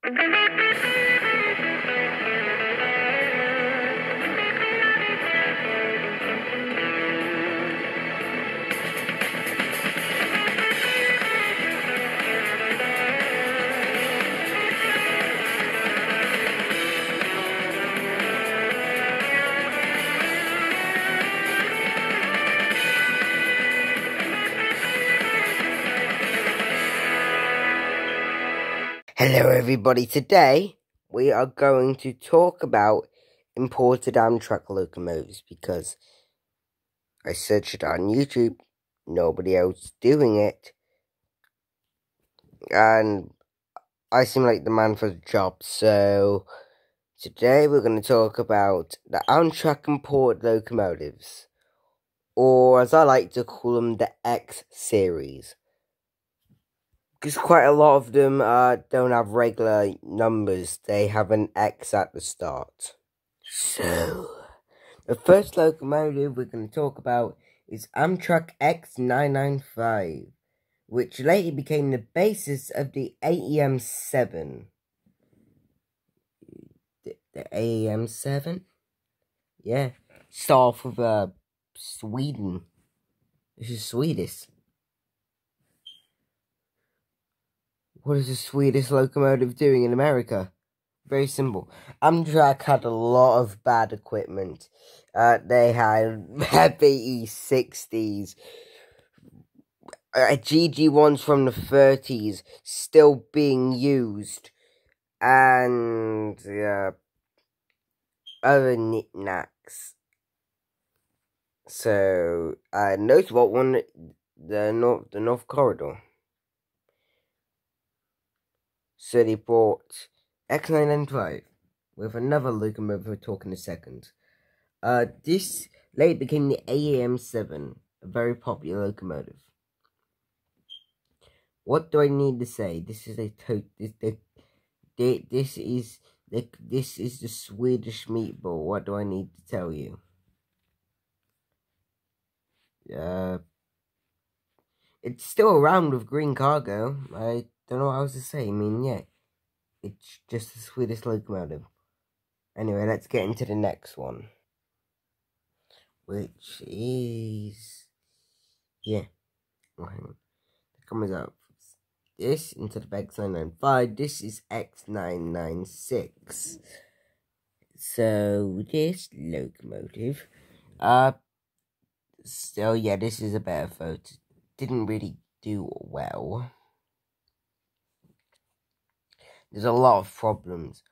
Hello everybody, today we are going to talk about imported Amtrak locomotives because I searched it on YouTube, nobody else doing it, and I seem like the man for the job. So today we're going to talk about the Amtrak imported locomotives, or as I like to call them, the X series. Because quite a lot of them don't have regular numbers, they have an X at the start. So, the first locomotive we're going to talk about is Amtrak X995, which later became the basis of the AEM7. The AEM7? Yeah, start off with Sweden. This is Swedish. What is the Swedish locomotive doing in America? Very simple. Amtrak had a lot of bad equipment. They had heavy E60s, GG1s from the 30s still being used, and other knickknacks. So, notice what one, the North Corridor. So they brought X995 with another locomotive we'll talk in a second. This later became the AEM7, a very popular locomotive. What do I need to say? This is this is the Swedish meatball. What do I need to tell you? It's still around with green cargo. I don't know what else to say. I mean, yeah, it's just the Swedish locomotive. Anyway, let's get into the next one, which is, yeah, oh, hang on, it comes out. This into the X995. This is X996. So this locomotive, so yeah, this is a better photo. Didn't really do well. There's a lot of problems.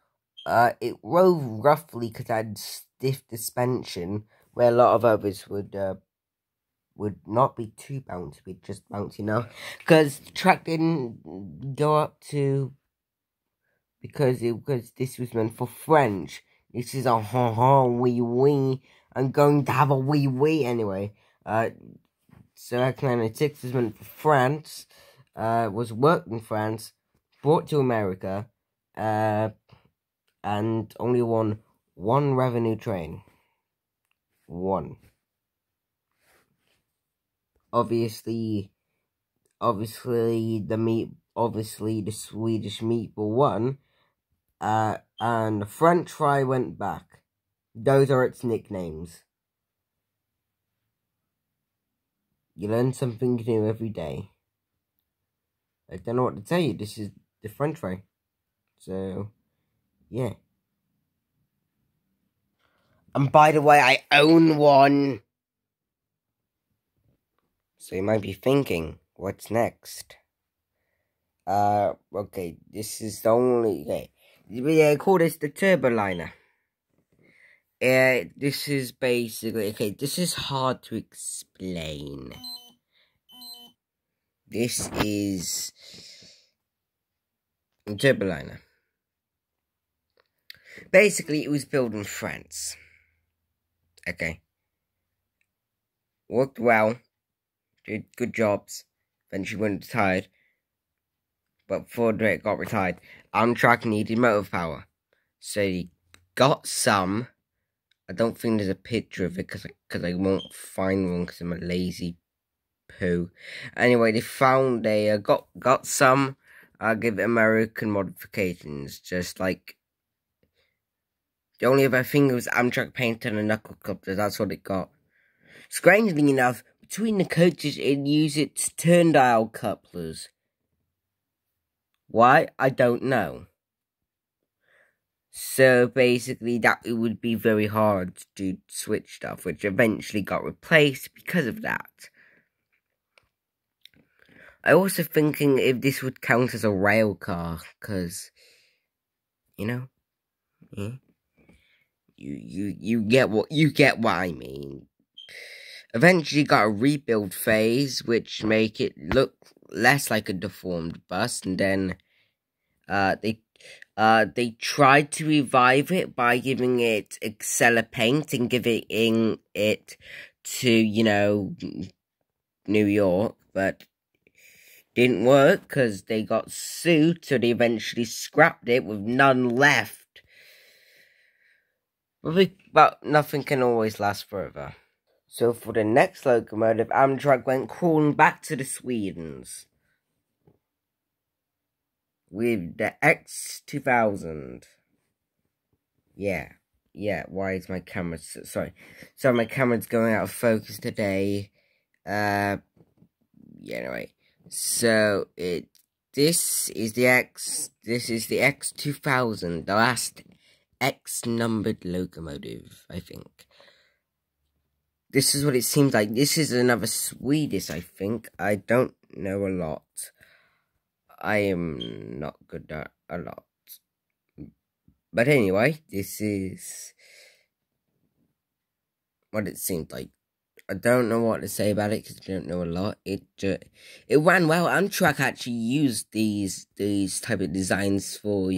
It rode roughly because it had stiff suspension, where a lot of others would not be too bouncy, be just bouncy enough. Because the track didn't go up to, because this was meant for French. This is a wee wee. I'm going to have a wee wee anyway. So X996 was meant for France. Was worked in France, brought to America, and only won one revenue train. One. Obviously the Swedish meatball won, and the French fry went back. Those are its nicknames. You learn something new every day. I don't know what to tell you. This is the French fry. So, yeah. And by the way, I own one. So you might be thinking, what's next? Okay, this is the only, okay. We call this the Turboliner. This is basically, okay, this is hard to explain. This is a Turboliner. Basically, it was built in France. Okay. Worked well. Did good jobs. Eventually went retired. But before it got retired, Amtrak needed motor power. So he got some. I don't think there's a picture of it because I won't find one because I'm a lazy poo. Anyway, they got some, I'll give it American modifications, just like the only other thing was Amtrak paint and a knuckle coupler. That's what it got. Strangely enough, between the coaches, it used its turn dial couplers. Why? I don't know. So basically, that it would be very hard to switch stuff, which eventually got replaced because of that. I also thinking if this would count as a rail car, because you know, yeah, you get what I mean. Eventually, got a rebuild phase, which make it look less like a deformed bus, and then they tried to revive it by giving it Excella paint and giving it to, New York, but didn't work because they got sued, so they eventually scrapped it with none left. But nothing can always last forever. So for the next locomotive, Amtrak went crawling back to the Swedens with the X2000. Yeah, why is my camera... Sorry, my camera's going out of focus today. Anyway. So, this is the X2000, the last X-numbered locomotive, I think. This is what it seems like. This is another Swedish, I think. I don't know a lot. I am not good at a lot. But anyway, this is what it seemed like. I don't know what to say about it because I don't know a lot. It ran well. Amtrak actually used these type of designs for,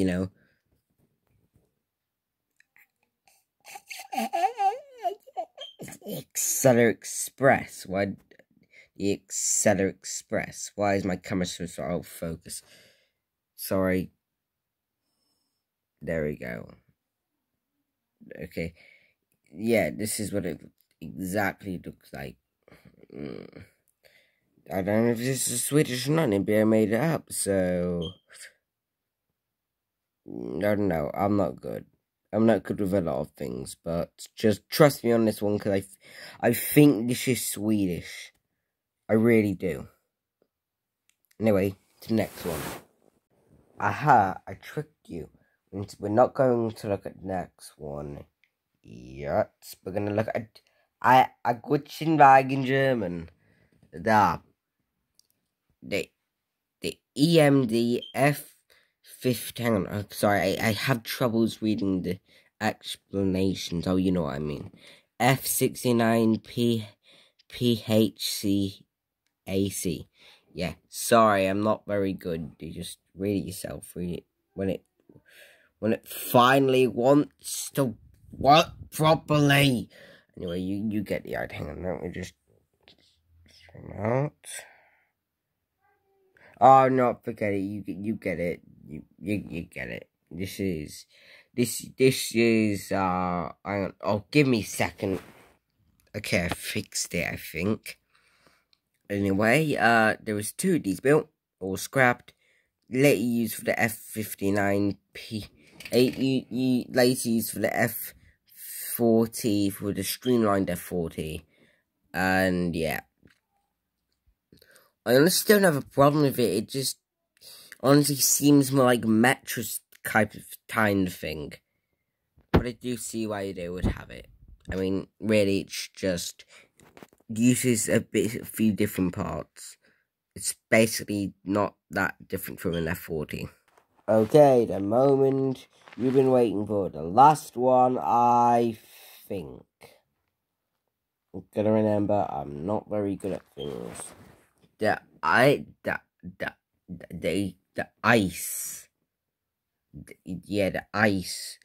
Excella Express. Why the Excella Express? Why is my camera so out of focus? Sorry. There we go. Okay. Yeah, this is what it exactly looks like. I don't know if this is Swedish or not. Maybe I made it up, so I don't know. I'm not good. I'm not good with a lot of things, but just trust me on this one because I think this is Swedish. I really do. Anyway, to the next one. Aha! I tricked you. We're not going to look at the next one yet. We're gonna look at a Gutschenwagen German. The EMD F50. Hang on, sorry, I have troubles reading the explanations. Oh, you know what I mean. F69 PHCAC. Yeah, sorry, I'm not very good. You just read it yourself. Read it when it finally wants to work properly. Anyway, you get the idea. Hang on, let me just zoom out. Oh no, forget it. You get it. You get it. This is oh, give me a second. Okay, I fixed it, I think. Anyway, there was 2 of these built or scrapped. Later used for the F59P. Later used for the F40 for the streamlined F40. And yeah. I honestly don't have a problem with it. It just honestly seems more like mattress kind of thing. But I do see why they would have it. I mean, really, it's just uses a few different parts. It's basically not that different from an F40. Okay, the moment you've been waiting for. The last one, I think. I'm gonna remember, I'm not very good at things. The ice. Yeah, the ice.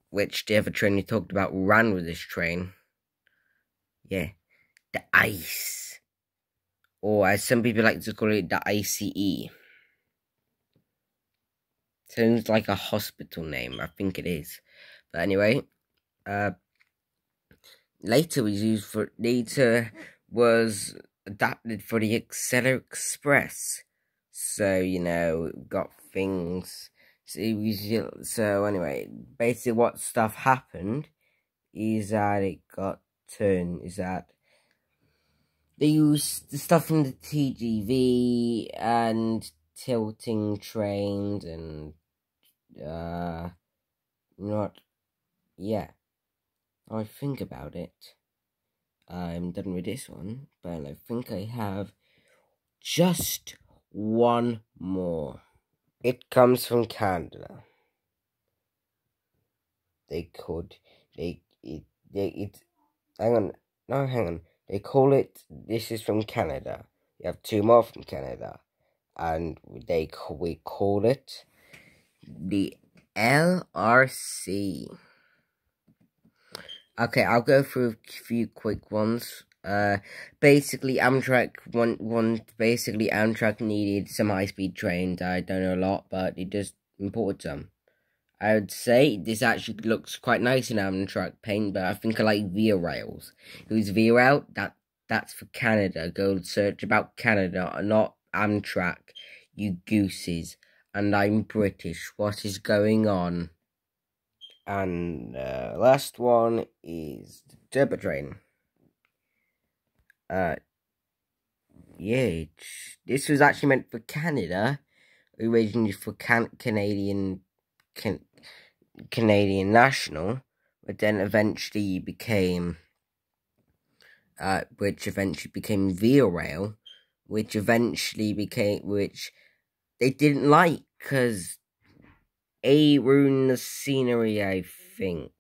Which the other train we talked about ran with this train. Yeah, the ice. Or as some people like to call it, the ICE. Sounds like a hospital name, I think it is. But anyway, later was adapted for the Excella Express. So, got things. So anyway, basically what stuff happened is that it got turned, is that they used the stuff from the TGV and tilting trains and, I think about it. I'm done with this one, but I think I have just one more. It comes from Canada. Hang on. No, hang on. This is from Canada. You have two more from Canada. And we call it the LRC. Okay, I'll go through a few quick ones. Basically, Amtrak needed some high-speed trains. I don't know a lot, but it just imported some. I would say this actually looks quite nice in Amtrak paint, but I think I like Via Rails. Who's Via Rail? That's for Canada. Go search about Canada, not Amtrak, you gooses. And I'm British. What is going on? And last one is the Turbo Train. This was actually meant for Canada, originally for Canadian National, but then eventually became, which eventually became Via Rail, which they didn't like, because ruined the scenery, I think.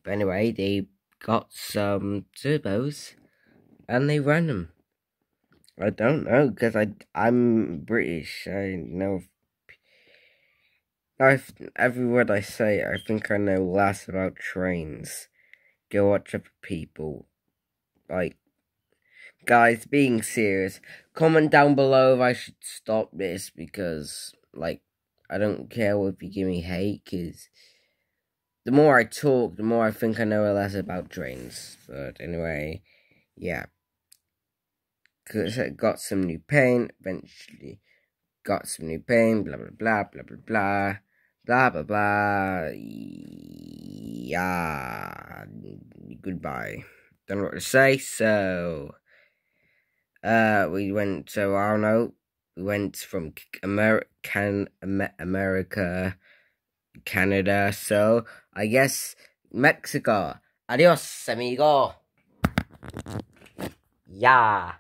But anyway, they got some turbos, and they ran them. I don't know, because I'm British. I know every word I say, I think I know less about trains. Go watch other people. Like, guys, being serious, comment down below if I should stop this, because, I don't care if you give me hate, because the more I talk, the more I think I know less about trains. But anyway, yeah. Because I got some new paint, eventually got some new paint, blah, blah, blah, blah, blah, blah, blah, blah, blah, yeah, goodbye. Don't know what to say, so, I don't know, we went from America, Canada, so, I guess, Mexico. Adios, amigo. Yeah.